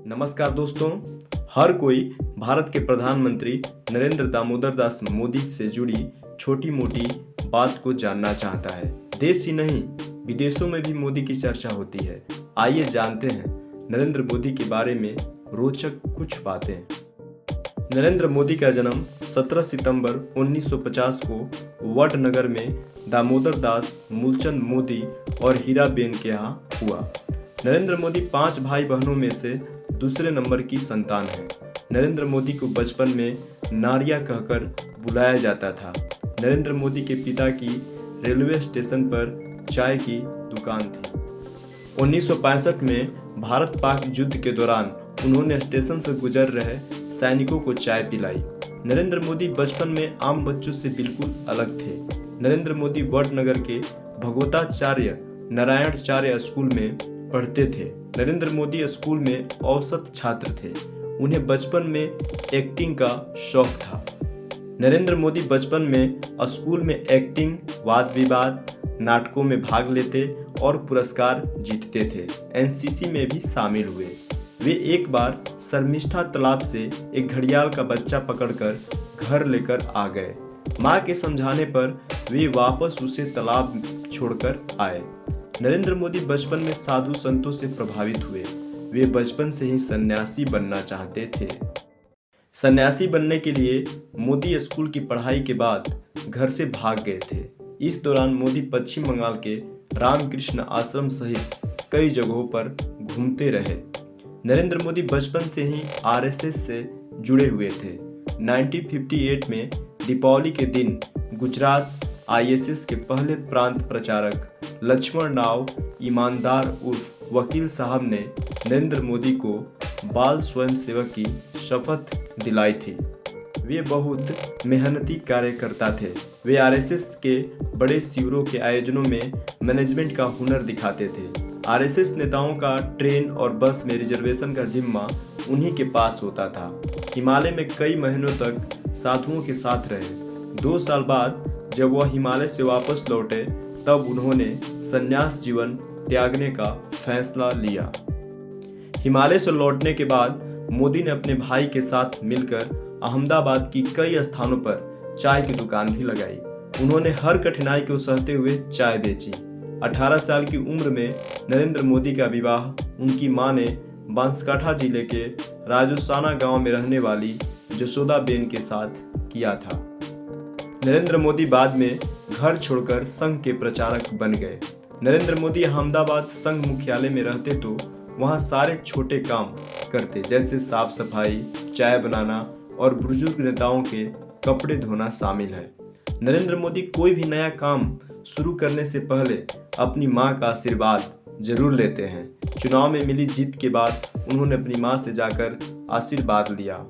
नमस्कार दोस्तों, हर कोई भारत के प्रधानमंत्री नरेंद्र दामोदर दास मोदी से जुड़ी छोटी मोटी बात को जानना चाहता है। देश ही नहीं, विदेशों में भी मोदी की चर्चा होती है। आइए जानते हैं नरेंद्र मोदी के बारे में रोचक कुछ बातें। नरेंद्र मोदी का जन्म 17 सितंबर 1950 को वडनगर में दामोदर दास मूलचंद मोदी और हीराबेन के यहाँ हुआ। नरेंद्र मोदी 5 भाई बहनों में से दूसरे नंबर की संतान है। नरेंद्र मोदी को बचपन में नारिया कहकर बुलाया जाता था। नरेंद्र मोदी के पिता की रेलवे स्टेशन पर चाय की दुकान थी। 1965 में भारत पाक युद्ध के दौरान उन्होंने स्टेशन से गुजर रहे सैनिकों को चाय पिलाई। नरेंद्र मोदी बचपन में आम बच्चों से बिल्कुल अलग थे। नरेंद्र मोदी वडनगर के भगवताचार्य नारायणाचार्य स्कूल में पढ़ते थे। नरेंद्र मोदी स्कूल में औसत छात्र थे। उन्हें बचपन में एक्टिंग का शौक था। नरेंद्र मोदी बचपन में स्कूल में एक्टिंग, वाद विवाद, नाटकों में भाग लेते और पुरस्कार जीतते थे। एनसीसी में भी शामिल हुए। वे एक बार शर्मिष्ठा तालाब से एक घड़ियाल का बच्चा पकड़कर घर लेकर आ गए। माँ के समझाने पर वे वापस उसे तालाब छोड़कर आए। नरेंद्र मोदी बचपन में साधु संतों से प्रभावित हुए। वे बचपन से ही सन्यासी बनना चाहते थे। सन्यासी बनने के लिए मोदी स्कूल की पढ़ाई के बाद घर से भाग गए थे। इस दौरान मोदी पश्चिम बंगाल के रामकृष्ण आश्रम सहित कई जगहों पर घूमते रहे। नरेंद्र मोदी बचपन से ही आरएसएस से जुड़े हुए थे। 1958 में दीपावली के दिन गुजरात आईएसएस के पहले प्रांत प्रचारक लक्ष्मण राव ईमानदार उर्फ वकील साहब ने नरेंद्र मोदी को बाल स्वयंसेवक की शपथ दिलाई थी। वे बहुत मेहनती कार्यकर्ता थे। वे आरएसएस के बड़े शिविरों के आयोजनों में मैनेजमेंट का हुनर दिखाते थे। आरएसएस नेताओं का ट्रेन और बस में रिजर्वेशन का जिम्मा उन्हीं के पास होता था। हिमालय में कई महीनों तक साधुओं के साथ रहे। 2 साल बाद जब वह हिमालय से वापस लौटे तब उन्होंने संन्यास जीवन त्यागने का फैसला लिया। हिमालय से लौटने के बाद मोदी ने अपने भाई के साथ मिलकर अहमदाबाद की कई स्थानों पर चाय की दुकान भी लगाई। उन्होंने हर कठिनाई को सहते हुए चाय बेची। 18 साल की उम्र में नरेंद्र मोदी का विवाह उनकी मां ने बांसकाठा जिले के राजोसाना गांव में रहने वाली जसोदाबेन के साथ किया था। नरेंद्र मोदी बाद में घर छोड़कर संघ के प्रचारक बन गए। नरेंद्र मोदी अहमदाबाद संघ मुख्यालय में रहते तो वहां सारे छोटे काम करते, जैसे साफ सफाई, चाय बनाना और बुजुर्ग नेताओं के कपड़े धोना शामिल है। नरेंद्र मोदी कोई भी नया काम शुरू करने से पहले अपनी मां का आशीर्वाद जरूर लेते हैं। चुनाव में मिली जीत के बाद उन्होंने अपनी मां से जाकर आशीर्वाद लिया।